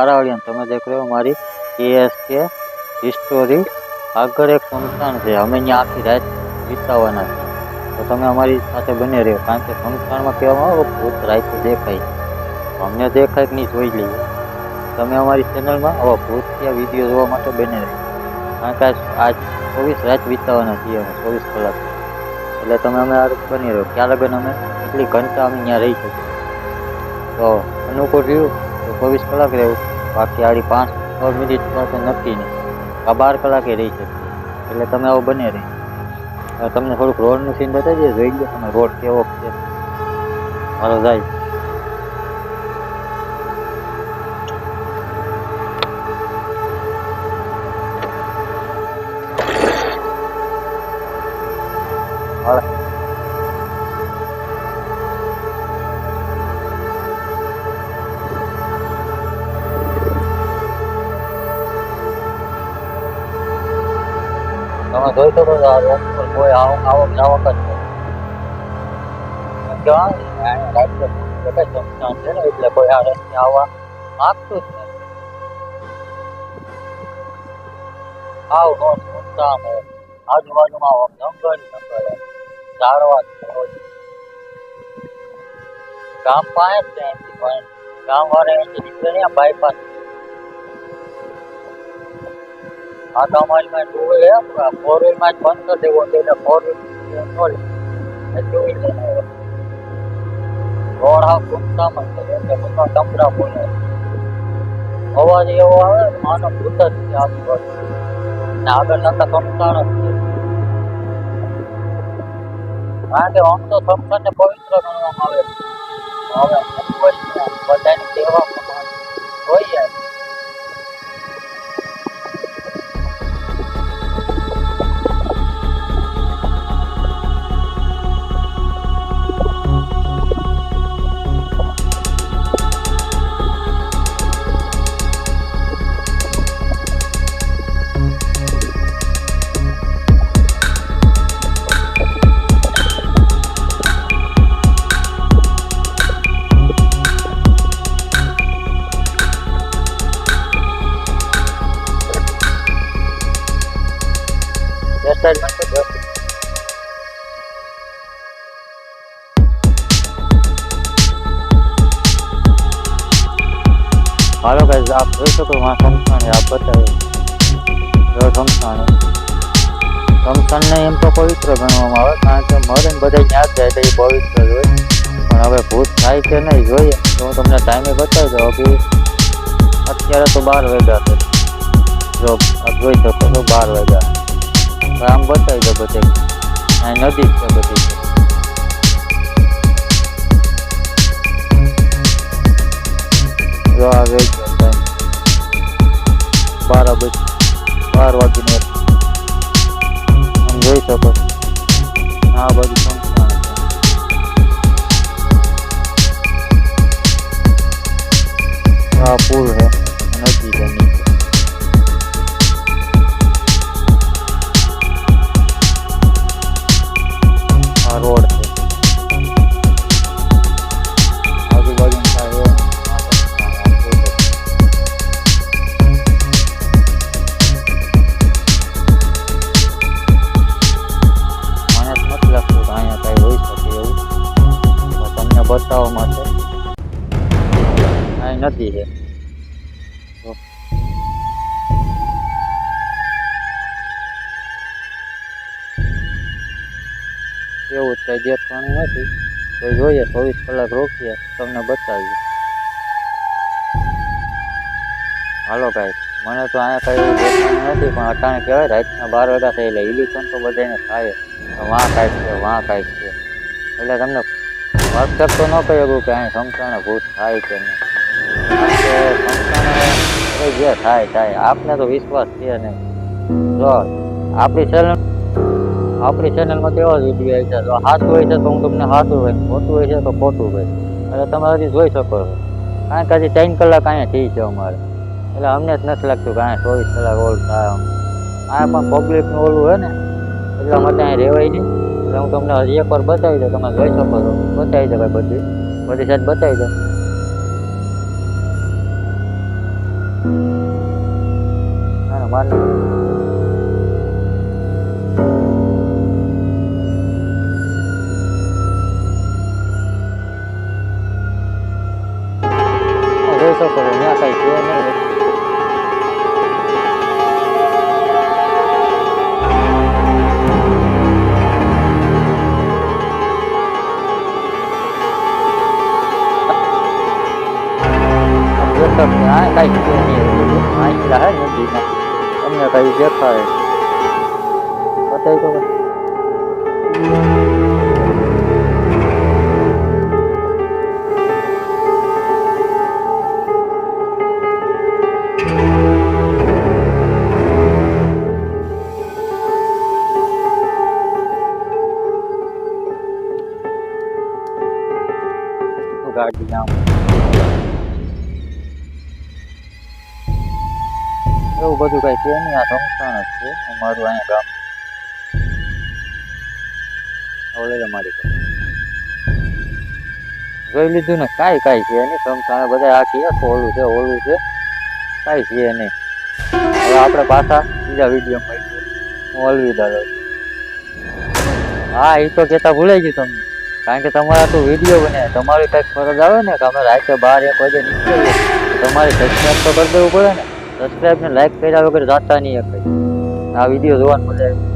કારાવળિયા તમે દેખ રહ્યો મારી KSK હિસ્ટોરી આગળ એક સંસ્થાન છે, અમે અહીંયા આખી રાત વિતાવવાના છે, તો તમે અમારી સાથે બને રહ્યો, કારણ કે સંસ્થાનમાં કહેવામાં આવે ભૂત રાતે દેખાય, અમને દેખાય કે નહીં જોઈ લઈએ. તમે અમારી ચેનલમાં આવા ભૂતના વિડીયો જોવા માટે બને રહ્યો, કારણ કે આજ 24 રાત વિતાવવાના છીએ અમે, 24 કલાક, એટલે તમે અમે આ બની રહ્યો. ક્યાં લગન અમે એટલી ઘંટા અમે ત્યાં રહી શકીએ, તો અનુકૂળ રહ્યું તો 24 કલાક રહેવું, બાકી આડી 5-6 મિનિટ તો નક્કી નહીં, આ 12 કલાકે રહી શકીએ, એટલે તમે આવો બને રહી. તમને થોડુંક રોડનું સીન બતાવી દઈએ, જોઈ લો તમે રોડ કેવો છે મારો જાય. તમે જોઈ શકો છો આ રોડ પર કોઈ આવક જાવક જ છે ને, એટલે કોઈ આ રસ્તે આવવા માંગતું જ નથી. આવ રોડ સુનસાન હે, આજુબાજુમાં જંગલ ઝાડવા ગામ પાસે જ છે, એમથી પણ ગામ વાળા એમથી નીકળે ને બાયપાસ. આ તો અમારી માં 2 વ્હીલ 4 વ્હીલ માં જ બંધ કરી દેવો, એટલે 4 વ્હીલ જોઈ લે રોડ હાવ સુનસાન છે, એટલે બધા ડમરા બોલે, અવાજ એવો આવે માનો ભૂત જ છે આજુબાજુ, ને આગળ નતા સુનસાન જ છે. કારણ કે આમ તો સંસાર ને પવિત્ર ગણવામાં આવે છે. હવે બધાની સેવા જોઈએ. હાલો ગાઈસ, આપ જોઈ શકો વहाँ शमशान है, आप बताइए जो शमशान है. શમશાનને એમ તો પવિત્ર ગણવામાં આવે, કારણ કે મરે ને બધા યાદ જાય તો એ પવિત્ર જ હોય. પણ હવે ભૂત થાય કે નહીં જોઈએ તો હું તમને ટાઈમે બતાવી દઉં. અભી અત્યારે તો 12 વાગ્યા છે, જો આપ જોઈ શકો છો 12 વાગ્યા. આમ બતાવી દો બધે, આ નદી છે બધી. જો આ ગઈ 12 વાગીને આમ જોઈ શકો આ બધું સંસ્થાન છે. આ પુલ છે, નદી છે નીચે, આ રોડ છે, આજુબાજુ બતાવવા માટે આ નદી છે. એવું કઈ દેખવાનું નથી, તો જોઈએ 24 કલાક રોકીએ તમને બતાવીએ. હાલો ભાઈ, મને તો અહીંયા કઈ દેખવાનું નથી, પણ અટાણે કહેવાય રાતના 12 વાગ્યા થાય એટલે ઇલ્યુશન તો બધાને થાય, વાં કાંઈક છે વાં કાંઈક છે, એટલે તમને પરફેક્ટ તો ન કહી શકું કે અહીં શમશાને ભૂત થાય કે નહીં, કારણ કે શમશાને જે થાય આપને તો વિશ્વાસ છે નહીં. જો આપણી ચેનલમાં કેવો જ વિડીયો છે, જો સાચું હોય છે તો હું તમને સાચું હોય, ખોટું હોય છે તો ખોટું હોય, એટલે તમે હજી જોઈ શકો છો. કારણ કે હજી 3 કલાક અહીંયા થઈ છે અમારે, એટલે અમને જ નથી લાગતું કે અહીંયા 24 કલાક ઓલું થાય. આ પણ પબ્લિકનું ઓલું હોય ને, એટલા માટે અહીં રહેવાય નહીં. એટલે હું તમને હજી એકવાર બતાવી દઉં, તમે જોઈ શકો છો, બતાવી દો ભાઈ, બધી સાઈડ બતાવી દો. અમારે જોઈ શકો છો ત્યાં કઈ છે નહીં. આ કઈ છે નહીં આટલા હે નદીના તમને કઈ દેખાય બતાવી તો ગાડી જામ એવું બધું કઈ છે નહીં. આ સંસ્થાન જ છે અમારું અહીંયા ગામ ઓલે મારી જોઈ લીધું ને કાંઈ કાંઈ છે નહીં સંસ્થાન બધા આખી ઓલું છે કાંઈ છે નહીં. હવે આપણે પાછા બીજા વિડીયોમાં હું અલવિદા લઉં. હા એ તો કહેતા ભૂલાઈ ગયું તમને કારણ કે તમારા તો વિડીયો બને તમારી કંઈક ફરજ આવે ને કે અમે રાતે 12-1 વાગે નીકળીએ તમારે સબસ્ક્રાઈબ તો કરી દેવું પડે ને. સબસ્ક્રાઈબ ને લાઈક કર્યા વગર જાતા નહીં આ વિડીયો જોવાનું મજા આવે.